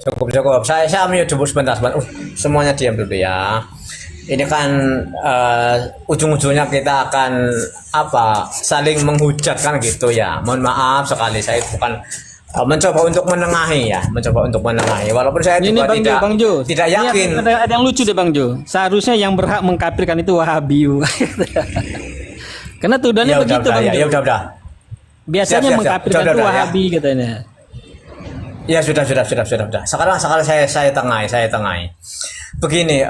Cukup, cukup. Saya mute dulu sebentar, sebentar. Semuanya diam dulu ya. Ini kan ujung-ujungnya kita akan apa? Saling menghujat kan gitu ya. Mohon maaf sekali saya bukan mencoba untuk menengahi ya, mencoba untuk menengahi. Walaupun saya Ini juga Bang Jo, tidak Bang Jo. tidak Ini yakin. ada yang lucu deh Bang Jo. Seharusnya yang berhak mengkafirkan itu Wahabi. Karena tuduhannya Ya udah, begitu udah, Bang ya, Jo. ya udah. Biasanya Siap, siap, siap. mengkafirkan Udah, itu udah, ya. Wahabi katanya. Ya sudah. Sekarang saya tengahi. Begini,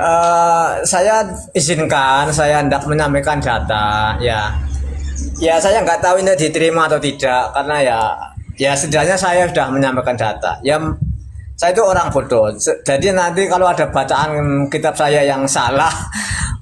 saya izinkan saya hendak menyampaikan data ya. Ya saya nggak tahu ini diterima atau tidak karena ya setidaknya saya sudah menyampaikan data. Ya saya itu orang bodoh. Jadi nanti kalau ada bacaan kitab saya yang salah,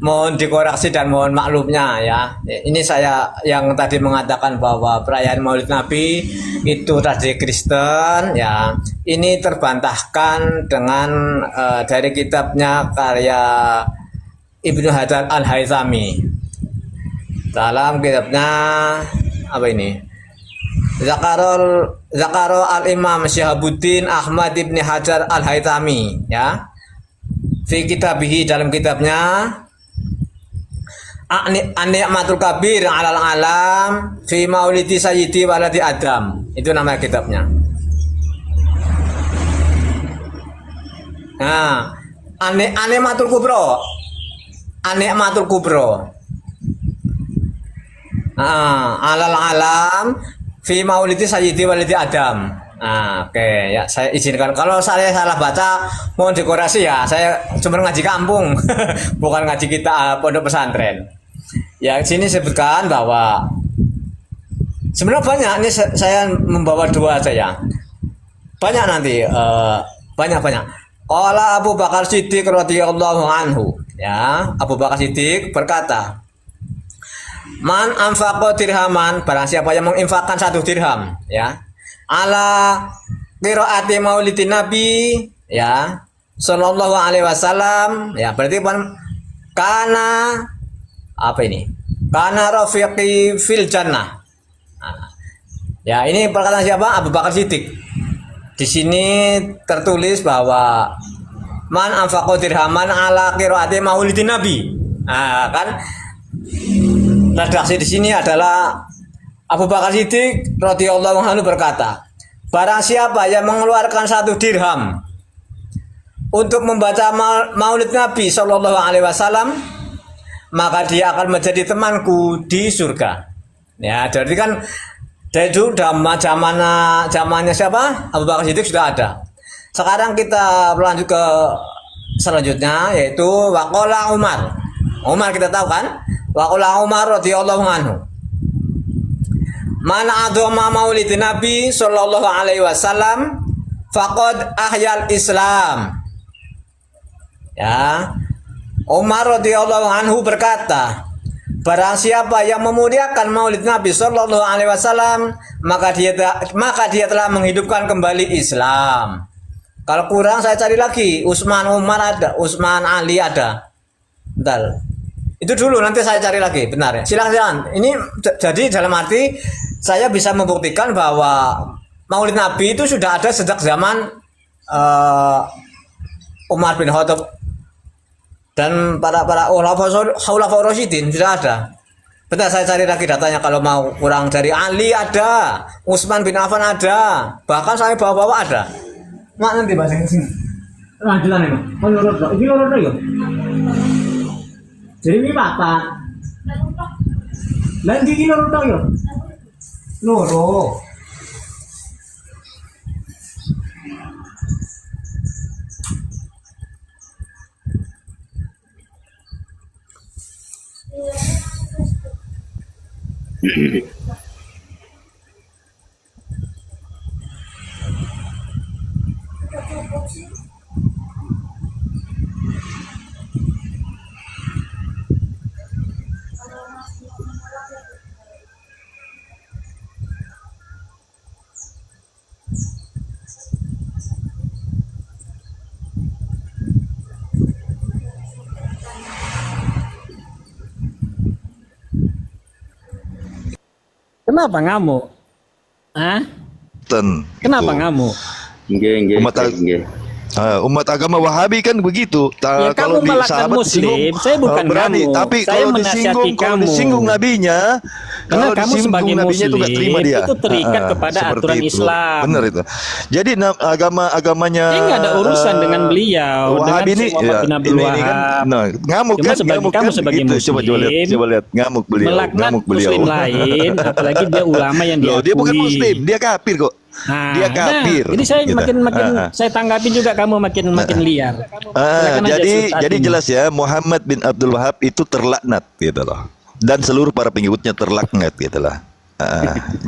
mohon dikoreksi dan mohon maklumnya ya. Ini saya yang tadi mengatakan bahwa perayaan Maulid Nabi itu tradisi Kristen ya. Ini terbantahkan dengan dari kitabnya karya Ibnu Hajar Al-Haythami. Dalam kitabnya apa ini? Zakaro al-Imam Syihabuddin Ahmad ibn Hajar al-Haythami ya. Fi kitabihi dalam kitabnya An-Ni'matul Kabir 'alal alam fi Maulidi Sayyidi Waladi Adam. Itu nama kitabnya. Nah, An-Ni'matul Kubro. An-Ni'matul Kubro. Alal alam fi maulidi sayyidi walidi Adam. Oke, ya saya izinkan. Kalau saya salah baca, mohon dikoreksi ya. Saya cuma ngaji kampung, bukan ngaji kita pondok pesantren. Ya, sini sebutkan bahwa sebenarnya banyak. Ini saya membawa dua saja. Banyak nanti, banyak. Qala Abu Bakar Siddiq radhiyallahu anhu. Ya, Abu Bakar Siddiq berkata, Man anfaqa dirhaman, barang siapa yang menginfakkan 1 dirham ya, ala qiraati maulidin nabi ya sallallahu alaihi wasallam ya, berarti kana apa ini? Kana rafiqi fil jannah. Ya, ini perkataan siapa? Abu Bakar Siddiq. Di sini tertulis bahwa man anfaqa dirhaman ala qiraati maulidin nabi. Kan redaksi di sini adalah Abu Bakar Siddiq radhiyallahu anhu berkata, barang siapa yang mengeluarkan 1 dirham untuk membaca Maulid Nabi Shallallahu Alaihi Wasallam, maka dia akan menjadi temanku di surga. Ya, jadi kan dari dulu zamannya siapa? Abu Bakar Siddiq sudah ada. Sekarang kita berlanjut ke selanjutnya, yaitu waqala Umar. Umar kita tahu kan? Waqala Umar radhiyallahu anhu. Man adhama maulid Nabi sallallahu alaihi wasallam faqad ahyal Islam. Ya. Umar radhiyallahu anhu berkata, barang siapa yang memuliakan maulid Nabi sallallahu alaihi wasallam, maka dia telah menghidupkan kembali Islam. Kalau kurang saya cari lagi, Utsman Umar ada, Utsman Ali ada. Bentar. Itu dulu, nanti saya cari lagi, benar ya. Silakan. Ini jadi dalam arti saya bisa membuktikan bahwa Maulid Nabi itu sudah ada sejak zaman Umar bin Khattab dan para Khulafaur Rasyidin sudah ada. Bentar, saya cari lagi datanya. Kalau mau kurang dari Ali ada, Utsman bin Affan ada, bahkan saya bawa-bawa ada. Mak nanti bahasa sini. Lanjutan ini. Ini lurus ya. Jadi ini papat. Lan iki loro tok yo. Loro. Kenapa ngamuk? Hah? Ten Kenapa itu. ngamuk? Nggih, Umat al- nggih. Umat agama Wahabi kan begitu. Ya, kamu melaknat sahabat Muslim, saya bukan berani. kamu. Tapi Saya kalau menasihati kalau kamu. disinggung nabinya, Karena kalau kamu disinggung sebagai nabinya itu nggak Muslim, terima dia. itu terikat kepada Seperti aturan itu. Islam. Benar itu. Jadi agamanya Saya nggak ada urusan dengan beliau, Wahabi dengan ini, Syekh Muhammad bin Abdul ini kan, Wahab. nah, ngamuk Cuma kan, sebagai- kamu sebagai gitu. Muslim, Coba lihat, ngamuk beliau, melaknat ngamuk beliau. Muslim lain, apalagi dia ulama yang Loh, diakui. dia bukan Muslim, dia kafir kok. Nah, Dia kafir. jadi saya gitu. makin saya tanggapin juga kamu makin liar. Silakan aja, Jadi Ustaz. jelas ya, Muhammad bin Abdul Wahab itu terlaknat gitu loh. Dan seluruh para pengikutnya terlaknat gitu lah.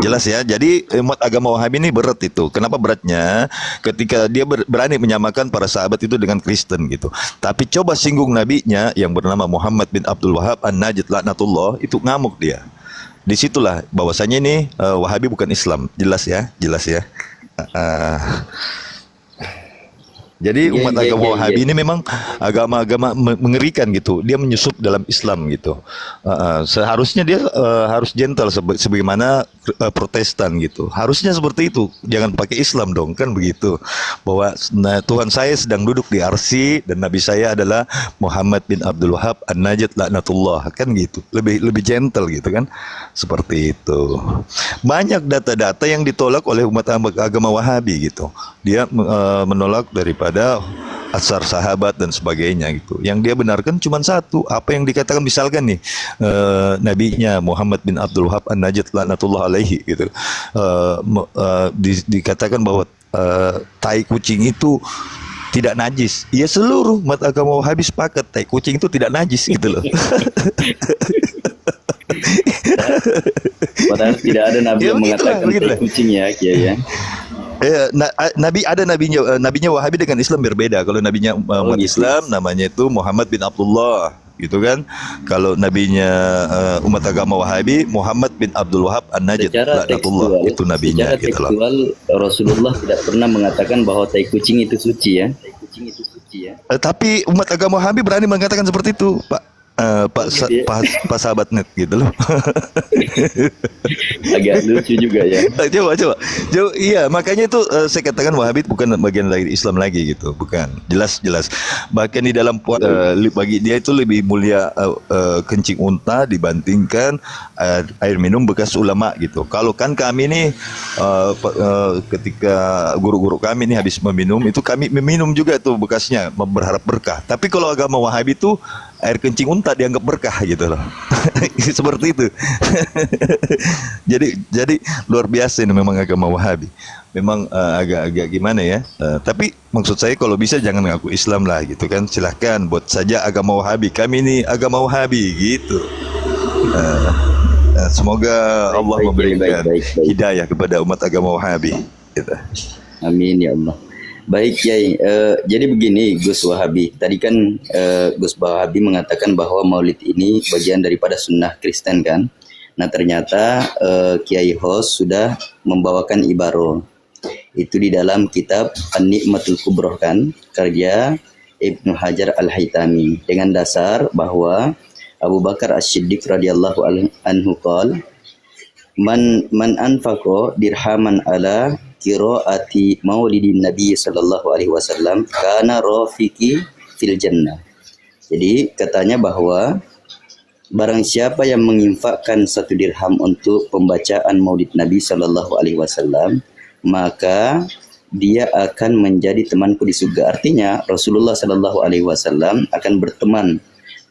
Jelas ya. Jadi umat agama Wahabi ini berat itu. Kenapa beratnya? Ketika dia berani menyamakan para sahabat itu dengan Kristen gitu. Tapi coba singgung nabinya yang bernama Muhammad bin Abdul Wahab An-Najid laknatullah, itu ngamuk dia. Disitulah bahwasanya ini Wahabi bukan Islam. Jelas ya. Jadi umat agama Wahabi ini memang agama-agama mengerikan gitu. Dia menyusup dalam Islam gitu. Seharusnya dia harus gentle sebagaimana Protestan gitu. Harusnya seperti itu. Jangan pakai Islam dong, kan begitu. Bahwa Tuhan saya sedang duduk di arsy dan Nabi saya adalah Muhammad bin Abdul Wahab An-Najid laknatullah, kan gitu. Lebih gentle gitu kan. Seperti itu. Banyak data-data yang ditolak oleh umat agama Wahabi gitu. Dia menolak daripada asar sahabat dan sebagainya gitu. Yang dia benarkan cuma satu, apa yang dikatakan misalkan nih nabinya Muhammad bin Abdul Wahab An-Najid laknatullah alaihi gitu. Dikatakan bahwa tai kucing itu tidak najis. Ya, seluruh umat agama Wahabi sepakat tai kucing itu tidak najis gitu loh. Padahal tidak ada nabi Ya, yang mengatakan begitulah. tai kucing ya, Kiai ya. Nabinya Wahabi dengan Islam berbeda. Kalau nabinya umat gitu. Islam namanya itu Muhammad bin Abdullah gitu kan. Kalau nabinya umat agama Wahabi Muhammad bin Abdul Wahab An-Najid Secara laknatullah, tekstual, itu nabinya secara gitu loh. tekstual Rasulullah tidak pernah mengatakan bahwa tai kucing itu suci ya. Tai kucing itu suci ya. Tapi umat agama Wahabi berani mengatakan seperti itu, Pak. Pak sahabat net gitu loh. Agak lucu juga ya. Coba. Iya, makanya itu saya katakan Wahabi bukan bagian dari Islam lagi gitu, bukan. Jelas. Bahkan di dalam bagi dia itu lebih mulia kencing unta dibandingkan air minum bekas ulama gitu. Kalau kan kami nih ketika guru-guru kami nih habis meminum itu kami meminum juga tuh bekasnya berharap berkah. Tapi kalau agama Wahabi itu air kencing unta dianggap berkah gitu loh. Seperti itu. jadi luar biasa ini memang agama Wahabi. Memang agak-agak gimana ya. Tapi maksud saya kalau bisa jangan ngaku Islam lah gitu kan. Silahkan buat saja agama Wahabi. Kami ini agama Wahabi gitu. Semoga Allah baik, memberikan baik. hidayah kepada umat agama Wahabi gitu. Amin ya Allah. Baik Kiai, jadi begini Gus Wahabi. Tadi kan Gus Wahabi mengatakan bahwa Maulid ini bagian daripada sunnah Kristen kan. Nah ternyata Kiai Hos sudah membawakan ibaro. Itu di dalam kitab An-Ni'matul Kubroh kan, karya Ibnu Hajar Al-Haytami, dengan dasar bahwa Abu Bakar As-Siddiq radhiyallahu anhu qol man anfaqo dirhaman ala qiraati maulidin nabi sallallahu alaihi wasallam kana rafiqi fil jannah. Jadi katanya bahwa barang siapa yang menginfakkan 1 dirham untuk pembacaan maulid Nabi sallallahu alaihi wasallam, maka dia akan menjadi temanku di surga. Artinya Rasulullah sallallahu alaihi wasallam akan berteman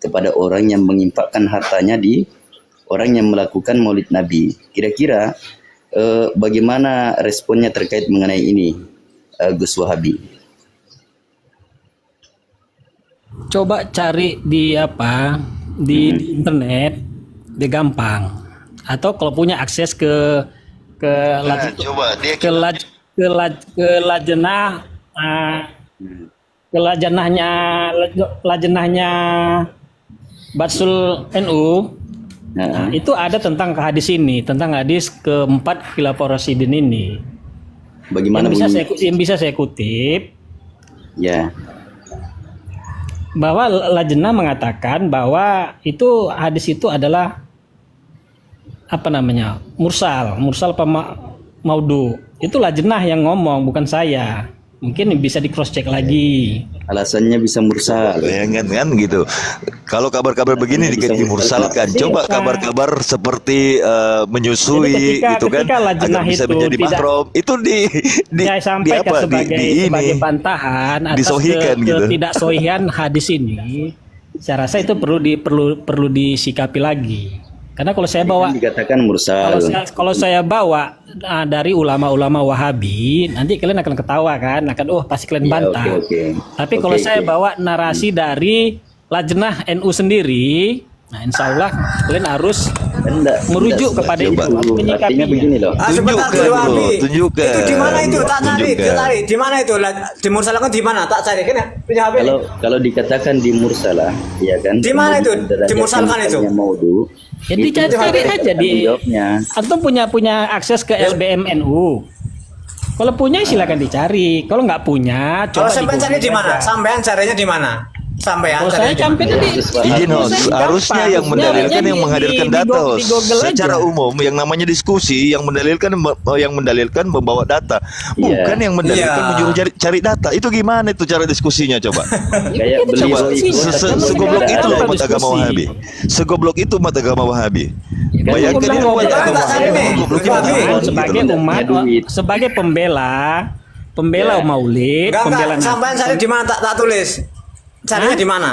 kepada orang yang menginfakkan hartanya di orang yang melakukan maulid Nabi. Kira-kira bagaimana responnya terkait mengenai ini, Gus Wahabi? Coba cari di di internet, dia gampang. Atau kalau punya akses ke Coba dia ke lajenahnya Batsul NU. Nah, itu ada tentang hadis ini, tentang hadis keempat Khilafah Rasyidin ini. Bagaimana yang bisa saya kutip, ya, bahwa Lajnah mengatakan bahwa itu hadis itu adalah mursal maudhu. Itu Lajnah yang ngomong, bukan saya. Mungkin bisa di cross check lagi. Alasannya bisa mursal. Bayangkan kan gitu. Kalau kabar-kabar begini dimursalkan. Coba kabar-kabar seperti menyusui Jadi gitu kan ketika agar lajnah bisa itu menjadi tidak- mahram. Itu di Saya sampaikan apa? sebagai Di sebagai ini. bantahan atas Disohikan gitu. ketidaksohihan hadis ini. Saya rasa itu perlu disikapi lagi. Karena kalau saya bawa Kan dikatakan mursal. kalau saya bawa dari ulama-ulama Wahabi, nanti kalian akan ketawa kan, pasti kalian Ya, bantah. oke. Tapi kalau Oke, saya oke. bawa narasi dari Lajnah NU sendiri, nah insya Allah kalian harus merujuk kepada itu, menyikapinya. Artinya begini loh. Sebentar Tunjukkan, dulu, bro. Abi. Tunjukkan. Itu di mana itu? Tak cari, Tunjukkan. dia cari. Di mana itu? Dimursalkan di mana? Tak cari kan ya? Punya HP. Kalau dikatakan di mursalah, ya kan? Di mana itu? Derajat Dimursalkan itu? yang maudu. Jadi itu cari aja di jawabnya. atau punya akses ke LBM NU. Kalau punya silakan dicari. Kalau nggak punya, Kalau coba sampean cari di mana? Sampean carinya di mana? Sampean Kalau saya cari di mana? sampai di Izin Kalau host, saya harusnya gampang. yang mendalilkan Sebenarnya yang menghadirkan di data host. di Google aja. Secara umum yang namanya diskusi yang mendalilkan membawa data, Iya. bukan yang mendalilkan Iya. menyuruh cari data. Itu gimana itu cara diskusinya coba? Kayak beli Coba roti, segoblok itu Ada umat agama diskusi. Wahabi. Segoblok itu umat agama Wahabi. kan Bayangkan udah ini umat ngomong. agama Tak cari Wahabi. nih. Gobloknya Wahabi. bagaimana gitu sebagai loh. umat, Punya duit. sebagai pembela Ya. Maulid, pembela Enggak, sampean cari di mana? Tak tulis. Carinya di mana?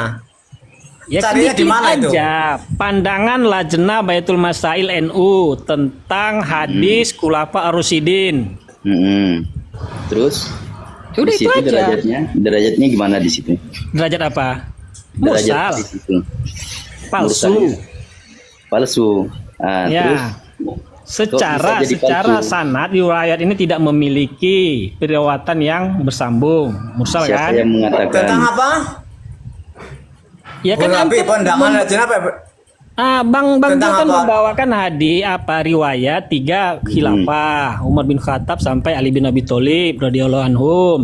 Ya Carinya di klik mana itu? aja pandangan Lajnah Baitul Masail NU tentang hadis Khulafa Ar-Rasyidin. Terus Udah di itu situ aja. derajatnya gimana di situ? Derajat apa? Derajat Mursal, di situ. palsu. Mursalnya. Palsu. Nah, Ya. terus Secara Kok bisa jadi secara palsu? sanad riwayat ini tidak memiliki periwayatan yang bersambung. Mursal siapa kan? yang mengatakan? Tentang apa? Ya kan Tapi antum pandangan Lajnah apa? Bang Jul Tentang kan apa? membawakan riwayat 3 khilafah Umar bin Khattab sampai Ali bin Abi Thalib radhiyallahu anhum.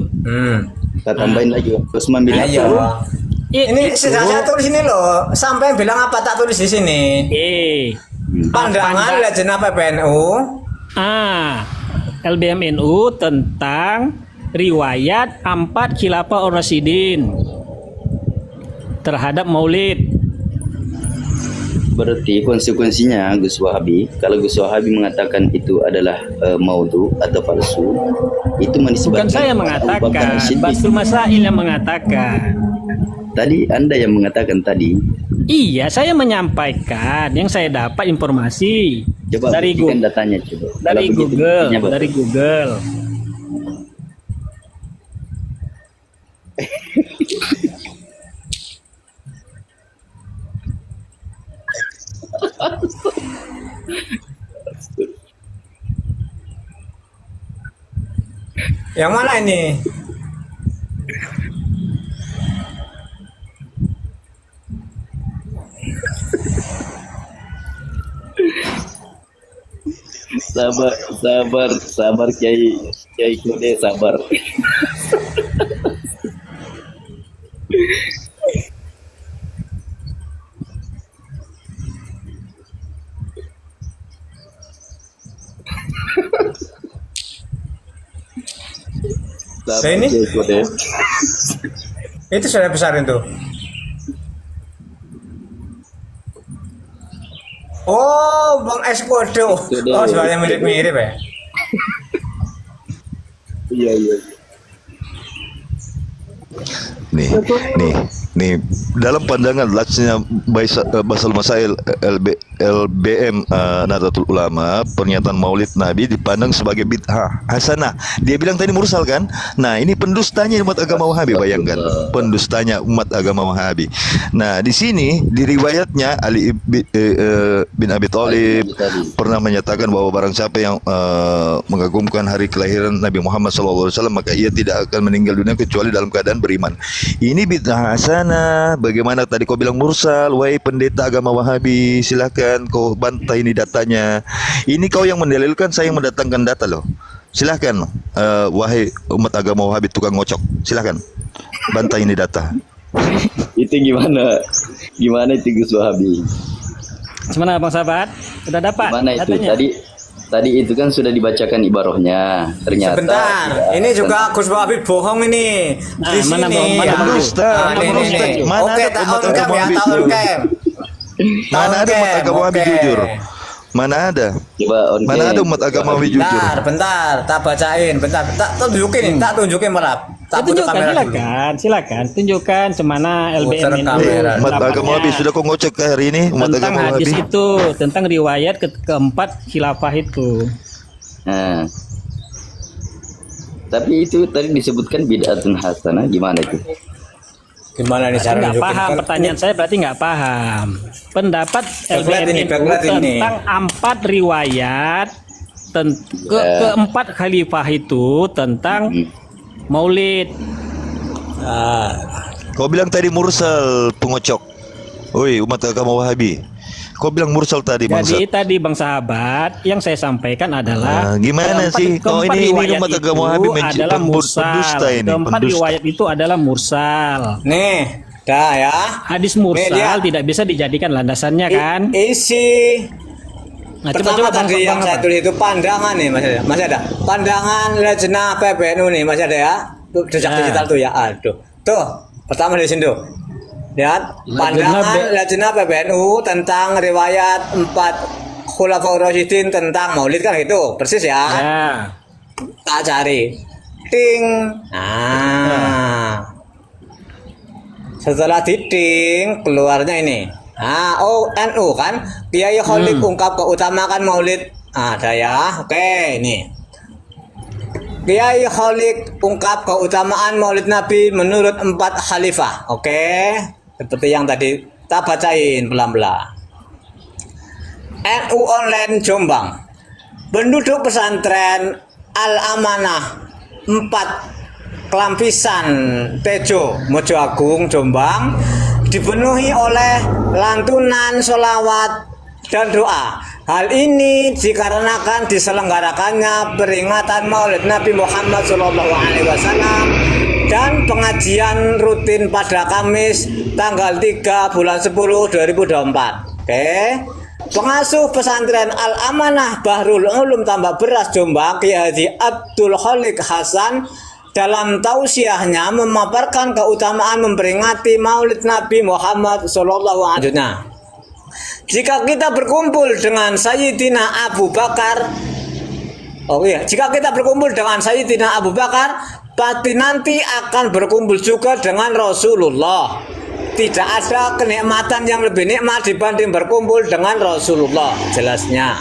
Kita tambahin lagi Utsman bin Ayo. Affan. Itu- Ini saya tulis ini loh. Sampai bilang apa tak tulis di sini? Pandangan Lajnah PBNU. LBM NU tentang riwayat 4 khilafah Ar-Rasyidin terhadap Maulid. Berarti konsekuensinya Gus Wahabi, kalau Gus Wahabi mengatakan itu adalah maudhu atau palsu, itu Bukan menisbatkan saya Abu Bakar mengatakan, As-Siddiq. Basul Masail yang mengatakan. Tadi Anda yang mengatakan tadi. Iya, saya menyampaikan yang saya dapat informasi Coba dari buktikan Google, datanya coba. dari Kalau begitu Google, buktinya apa? dari Google. Yang mana ini? Sabar Kiai Kode sabar. Sabar, Ini? Kiai Kode. Itu sudah besar itu. Oh, Bang Eskodo. Oh, sebenarnya mirip-mirip ya. Iya. Nih, dalam pandangan Lajnah Basul Masail LBM Nahdlatul Ulama, pernyataan Maulid Nabi dipandang sebagai bid'ah hasanah. Dia bilang tadi mursal kan? Nah, ini pendustanya umat agama Wahabi, bayangkan. Pendustanya umat agama Wahabi. Nah, di sini di riwayatnya Ali bin Abi Thalib pernah menyatakan bahwa barang siapa yang mengagumkan hari kelahiran Nabi Muhammad SAW, maka ia tidak akan meninggal dunia kecuali dalam keadaan beriman. Ini bid'ah hasanah. Bagaimana tadi kau bilang mursal? Wahai pendeta agama Wahabi, silakan kau bantah ini datanya. Ini kau yang mendalilkan, saya yang mendatangkan data loh. Silakan, wahai umat agama Wahabi tukang ngocok, silakan bantah ini data. Itu gimana? Gimana itu Gus Wahabi? Gimana Bang Sahabat? Udah dapat Gimana itu? datanya? tadi itu kan sudah dibacakan ibarahnya. Ternyata Sebentar, ini juga Gus Habib bohong ini. Nah, Di mana sini. bohong, mana ya. bohong? Dusta, Nah, mana ini, dusta? ini. Mana Oke, ada tak umat on cam agama ya, Habib tak on jujur? cam. Mana ada umat agama Habib Oke. jujur? Mana ada? Coba on Mana cam. ada umat agama Habib jujur? Bentar, tak bacain, bentar, tak tunjukin, tak tunjukin merap. Tak putar tunjukkan, kamera dulu. silakan tunjukkan cemana LBM Putar itu kamera. Umat agama pendapatnya Habib sudah kau ngocek hari ini umat tentang agama hadis Habib. itu, tentang riwayat keempat khilafah itu. Nah. Tapi itu tadi disebutkan bid'atun hasanah, gimana itu? Gimana nih Berarti cara nggak nunjukin? paham, Kan- pertanyaan saya berarti nggak paham. Pendapat Backlight LBM ini, itu backlight ini. tentang 4 riwayat keempat khalifah itu tentang maulid. Ah, Kau bilang tadi mursal pengocok. Oi, umat agama Wahabi. Kau bilang mursal tadi bangsa. Jadi tadi bang sahabat yang saya sampaikan adalah Gimana sih? Oh, keempat ini riwayat umat itu agama Wahabi adalah mursal. pendusta ini, Keempat pendusta. riwayat itu adalah mursal. nih, dah ya. Hadis Nih, mursal lihat. tidak bisa dijadikan landasannya kan? Isi Nah, pertama Bang, tadi yang Bang, saya apa? tulis itu pandangan nih, masih ada. Pandangan Lejna PBNU nih, masih ada ya. Tuh jejak Ya. digital tuh ya. Aduh. Tuh, pertama di sini tuh. Lihat, pandangan Lejna PBNU tentang riwayat 4 Khulafaur Rasyidin tentang Maulid kan gitu. Persis ya. Ya. Tak cari. Ting. Nah. Setelah diting keluarnya ini. Ah, oh NU kan. Kiai Khalid ungkap keutamaan Maulid. Ada ya. Oke, ini. Kiai Khalid ungkap keutamaan Maulid Nabi menurut 4 khalifah. Oke. Seperti yang tadi tak bacain pelan-pelan. NU Online Jombang. Penduduk pesantren Al-Amanah 4 Kelampisan Tejo Mojo Agung Jombang dipenuhi oleh lantunan sholawat dan doa. Hal ini dikarenakan diselenggarakannya peringatan Maulid Nabi Muhammad SAW dan pengajian rutin pada Kamis tanggal 3 bulan 10 2024. Oke. Pengasuh pesantren Al-Amanah Bahrul Ulum Tambak Beras Jombang Kiai Haji Abdul Khalik Hasan dalam tausiahnya memaparkan keutamaan memperingati Maulid Nabi Muhammad SAW. Jika kita berkumpul dengan Sayyidina Abu Bakar, jika kita berkumpul dengan Sayyidina Abu Bakar, pasti nanti akan berkumpul juga dengan Rasulullah. Tidak ada kenikmatan yang lebih nikmat dibanding berkumpul dengan Rasulullah. Jelasnya.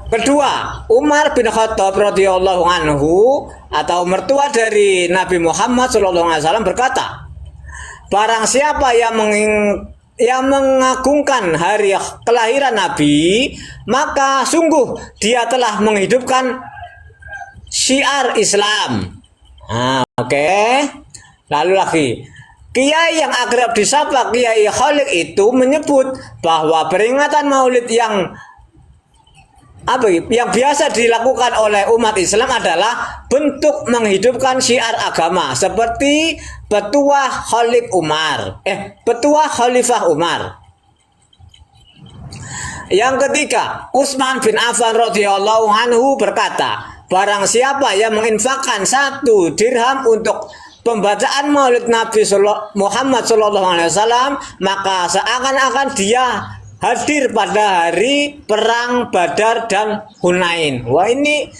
Kedua, Umar bin Khattab radhiyallahu anhu atau mertua dari Nabi Muhammad SAW berkata, barang siapa yang mengagungkan hari kelahiran Nabi, maka sungguh dia telah menghidupkan syiar Islam. Oke. Lalu lagi, Kiai yang akrab disapa Kiai Khalid itu menyebut bahwa peringatan Maulid yang biasa dilakukan oleh umat Islam adalah bentuk menghidupkan syiar agama seperti Petuah Khalifah Umar. Yang ketiga, Utsman bin Affan radhiyallahu anhu berkata, barang siapa yang menginfakkan 1 dirham untuk pembacaan Maulid Nabi Muhammad SAW, maka seakan-akan dia hadir pada hari perang Badar dan Hunain. Wah, ini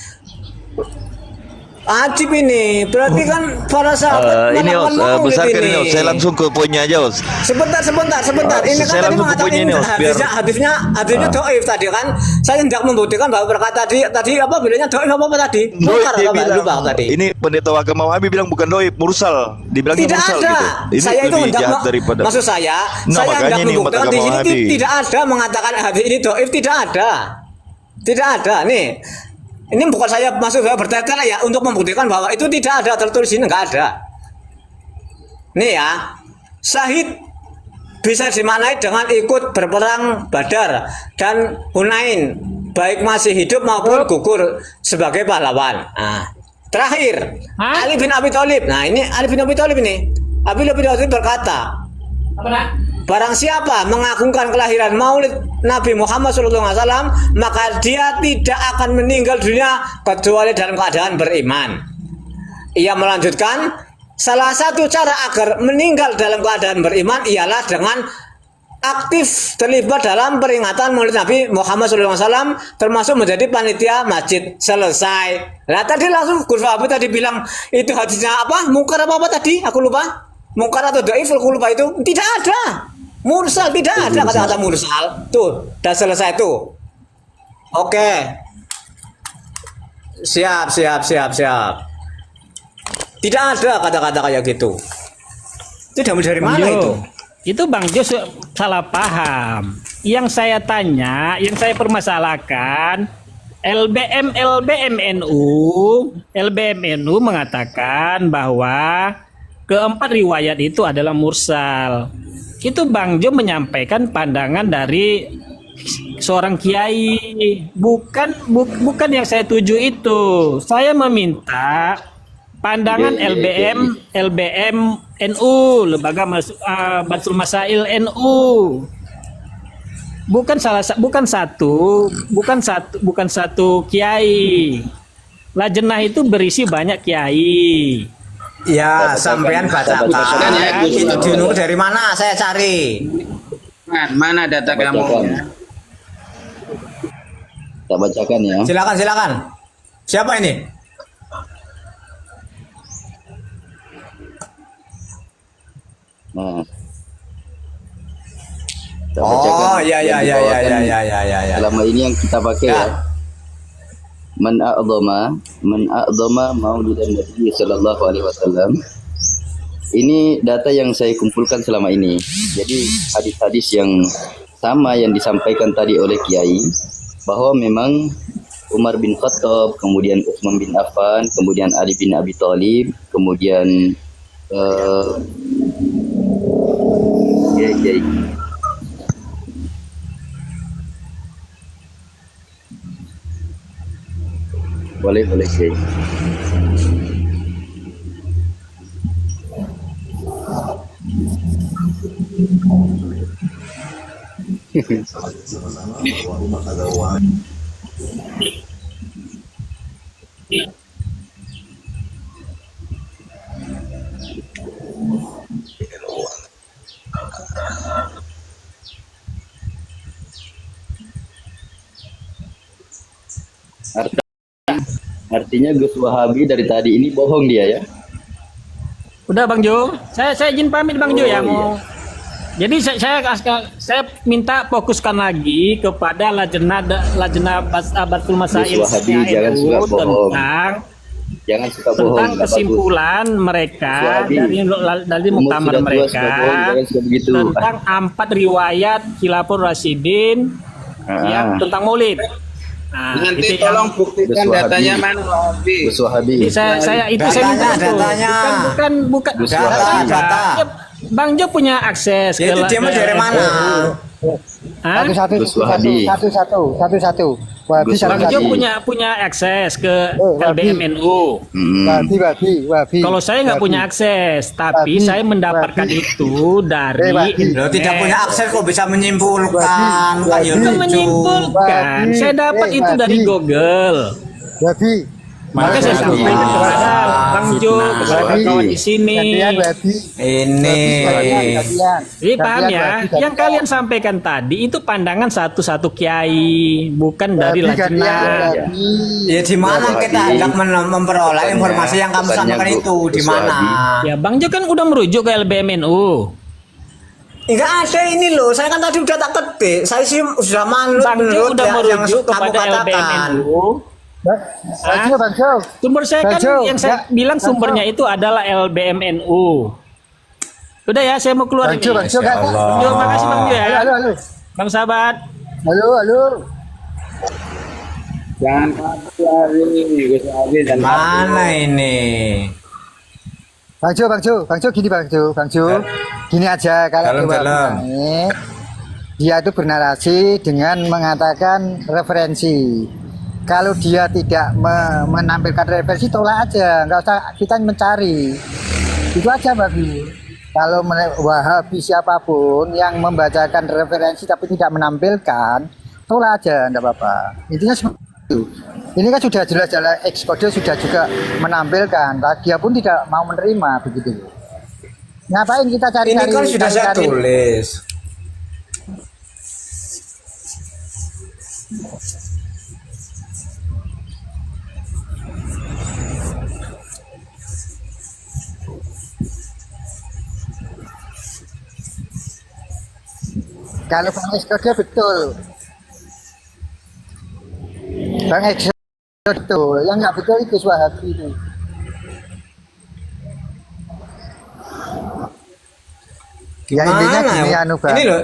ajib ini. Berarti kan para sahabat Ini melakukan Os, Maulid besarkan ini ini. Os. Saya langsung ke poinnya aja Os. Sebentar. Ini kan Saya tadi langsung ke mengatakan poinnya ini, Os, biar- hadisnya dhaif tadi kan. Saya hendak membuktikan bahwa berkata tadi apa bilangnya dhaif apa tadi? Doib Mungkar dia apa bilang. lupa tadi. Ini pendeta agama Wahabi bilang bukan doib, mursal. Dibilangnya Tidak mursal ada. gitu. Ini Saya itu lebih hendak jahat daripada. maksud saya Nah, hendak makanya ini umat membuktikan di agama sini Wahabi. tidak ada mengatakan hadis ini dhaif, tidak ada. Tidak ada nih. Ini bukan saya maksud saya bertele-tele ya untuk membuktikan bahwa itu tidak ada tertulis ini, enggak ada. Nih ya, syahid bisa dimaknai dengan ikut berperang Badar dan Hunain, baik masih hidup maupun gugur sebagai pahlawan. Nah, terakhir, Ali bin Abi Thalib. Nah, ini Ali bin Abi Thalib ini. Ali bin Abi Thalib berkata, barang siapa mengagungkan kelahiran Maulid Nabi Muhammad SAW, maka dia tidak akan meninggal dunia kecuali dalam keadaan beriman. Ia melanjutkan, salah satu cara agar meninggal dalam keadaan beriman ialah dengan aktif terlibat dalam peringatan Maulid Nabi Muhammad SAW, termasuk menjadi panitia masjid. Selesai. Nah tadi langsung Gus Wahabi tadi bilang itu hadisnya apa? Mungkar apa tadi? Aku lupa. Mungkar atau dhaif? Aku lupa itu. Tidak ada. Mursal tidak ada kata-kata mursal. Tuh, udah selesai tuh. Oke. Siap. Tidak ada kata-kata kayak gitu. Itu diambil dari mana itu? Itu Bang Jo salah paham. Yang saya tanya, yang saya permasalahkan, LBMNU mengatakan bahwa keempat riwayat itu adalah mursal. Itu Bang Jo menyampaikan pandangan dari seorang kiai, bukan yang saya tuju itu. Saya meminta pandangan LBMNU, Lembaga Batul Masail NU. Bukan satu kiai. Lajnah itu berisi banyak kiai. Ya, sampean bacakan. Itu dinukil dari mana? Saya cari. Mana data kamu? Tak bacakan ya. Silakan. Siapa ini? Nah. Tak bacakan. Oh, ya. Selama ini yang kita pakai ya. Man a'dhama maulidan Nabi sallallahu alaihi wasallam. Ini data yang saya kumpulkan selama ini. Jadi hadis-hadis yang sama yang disampaikan tadi oleh Kiai, bahwa memang Umar bin Khattab, kemudian Utsman bin Affan, kemudian Ali bin Abi Thalib, kemudian Kiai. Boleh Kiai. Artinya Gus Wahabi dari tadi ini bohong dia ya. Udah Bang Jo, saya izin pamit Bang Jo ya mau. Jadi saya minta fokuskan lagi kepada lajnah Batul Masail Gus Wahabi jangan suka bohong. Jangan suka bohong. Tentang kesimpulan mereka dari muktamar mereka tentang 4 riwayat Khilafur Rasyidin yang tentang Maulid. Nah, Nanti itu tolong buktikan datanya mana Wahabi. Gus Wahabi. saya minta datanya. bukan Gus Wahabi. Data. Ya, Bang Jo punya akses Ya, itu dia dari mana? Hah? Gus Wahabi. Satu. Wahabi Gus Bang satu. Jo punya akses ke Wahabi. LBMNU. Wahabi. Kalau saya nggak punya akses, tapi Wahabi. saya mendapatkan Wahabi. itu dari Wahabi. Lo tidak punya akses kok bisa menyimpulkan. Wahabi. bukan menyimpulkan. Wahabi. Saya dapat itu dari Wahabi. Google. Wahabi. Maka saya sampaikan kepada Bang Jo, kepada kawan di sini. Gantian Wahabi. Ini. Gantian. Jadi paham ya, Wahabi, yang kalian sampaikan tadi itu pandangan satu-satu kiai, bukan dari Wahabi, lajnah. Ya di mana kita hendak memperoleh informasi yang kamu sampaikan itu? Di mana? Ya Bang Jo kan udah merujuk ke LBMNU. Enggak ada ini loh. Saya kan tadi udah tak ketik. Saya sih sudah manut Bang Jo menurut udah yang merujuk kamu kepada katakan. LBMNU. Bang Jo. Sumber saya kan Bang Jo, yang saya ya, bilang Bang sumbernya Jo. itu adalah LBMNU. Udah ya, saya mau keluar Bang ini. Jo, Bang Jo, makasih Bang Jo ya. Halo. Bang sahabat. Halo. Jangan Gus Wahabi dan Mana ini? Bang Jo, gini Bang Jo. Gini aja kalau Dalam. dia itu bernarasi dengan mengatakan referensi. Kalau dia tidak menampilkan referensi, tolak aja, nggak usah kita mencari. Itu aja Bang. kalau Wahabi siapapun yang membacakan referensi tapi tidak menampilkan, tolak aja, enggak apa-apa. Intinya seperti itu. Ini kan sudah jelas-jelas X-Kode sudah juga menampilkan, dia pun tidak mau menerima begitu. Ngapain kita cari-cari? Ini kan sudah saya cari-cari? tulis. Kalau Bang X-Kode betul. Bang X-Kode betul. Yang nggak betul itu Wahabi itu. Ya intinya Mana gini ya? anu Bang. Ini loh,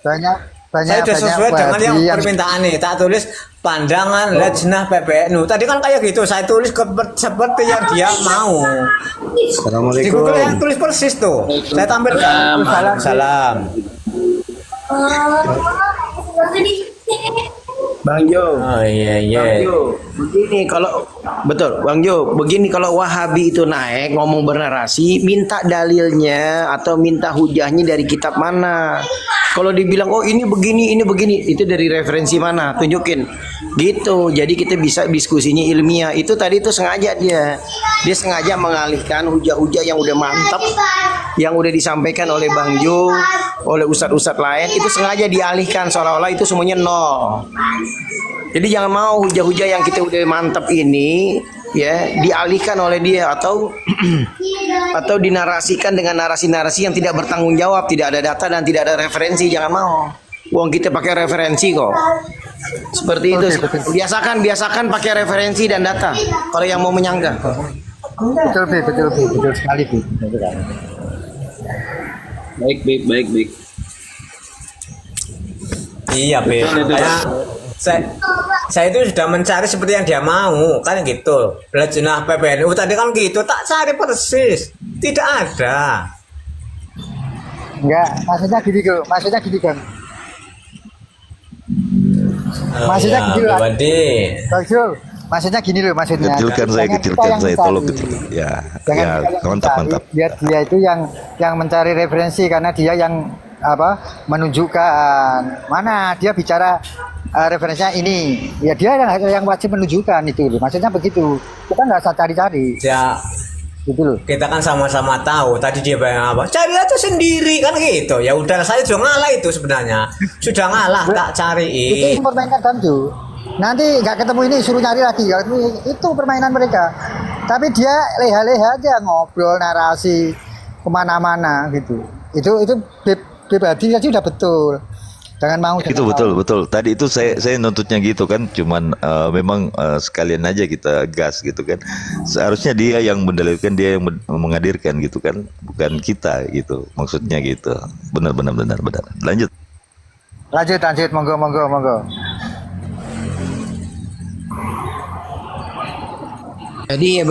Banyak saya sudah sesuai dengan yang Wahabi permintaan nih. Tak tulis pandangan Lajnah PBNU. Tadi kan kayak gitu, saya tulis seperti yang dia mau. Di Google yang tulis persis tuh. Saya tampilkan. Salam. Bang Jo. Oh iya Bang Jo, begini kalau betul, Bang Jo, begini kalau Wahabi itu naik ngomong bernarasi, minta dalilnya atau minta hujahnya dari kitab mana. Kalau dibilang oh ini begini, itu dari referensi mana? Tunjukin. Gitu. Jadi kita bisa diskusinya ilmiah. Itu tadi itu sengaja dia sengaja mengalihkan hujah-hujah yang udah mantap, yang udah disampaikan oleh Bang Jo, oleh ustadz-ustadz lain, itu sengaja dialihkan seolah-olah itu semuanya nol. Jadi jangan mau hujah-hujah yang kita udah mantap ini ya dialihkan oleh dia atau atau dinarasikan dengan narasi-narasi yang tidak bertanggung jawab, tidak ada data dan tidak ada referensi. Jangan mau. Uang kita pakai referensi kok. Seperti itu. Biasakan pakai referensi dan data. Kalau yang mau menyanggah. betul sekali Bi. Baik. Iya, Beb. Saya itu sudah mencari seperti yang dia mau, kan gitu. Lajnah PBNU tadi kan gitu, tak cari persis. Tidak ada. Enggak, maksudnya gini Bang. Maksudnya ya, gini loh. Bawandi. Bang Jul, maksudnya gini loh maksudnya. Kecilkan saya, Jangan kita yang mencari. tolong kecilkan. Ya, Jangan ya, kita yang mantap, mencari, mantap. biar dia itu yang mencari referensi karena dia yang menunjukkan mana dia bicara referensinya ini, ya dia yang wajib menunjukkan itu loh. Maksudnya begitu, kita nggak usah cari-cari Ya, gitu loh. kita kan sama-sama tahu tadi dia bilang apa, cari aja sendiri kan gitu. Ya udah, saya juga ngalah itu sebenarnya, sudah ngalah tak Itu cariin. permainan Bamju. Nanti nggak ketemu ini suruh nyari lagi, itu permainan mereka. Tapi dia leha-leha aja ngobrol narasi kemana-mana gitu. Itu pribadi aja udah betul. Jangan mau. Itu betul. Tadi itu saya nuntutnya gitu kan, cuman memang sekalian aja kita gas gitu kan. Seharusnya dia yang mendalilkan, dia yang menghadirkan gitu kan, bukan kita gitu. Maksudnya gitu. Benar. Lanjut, monggo. Jadi ya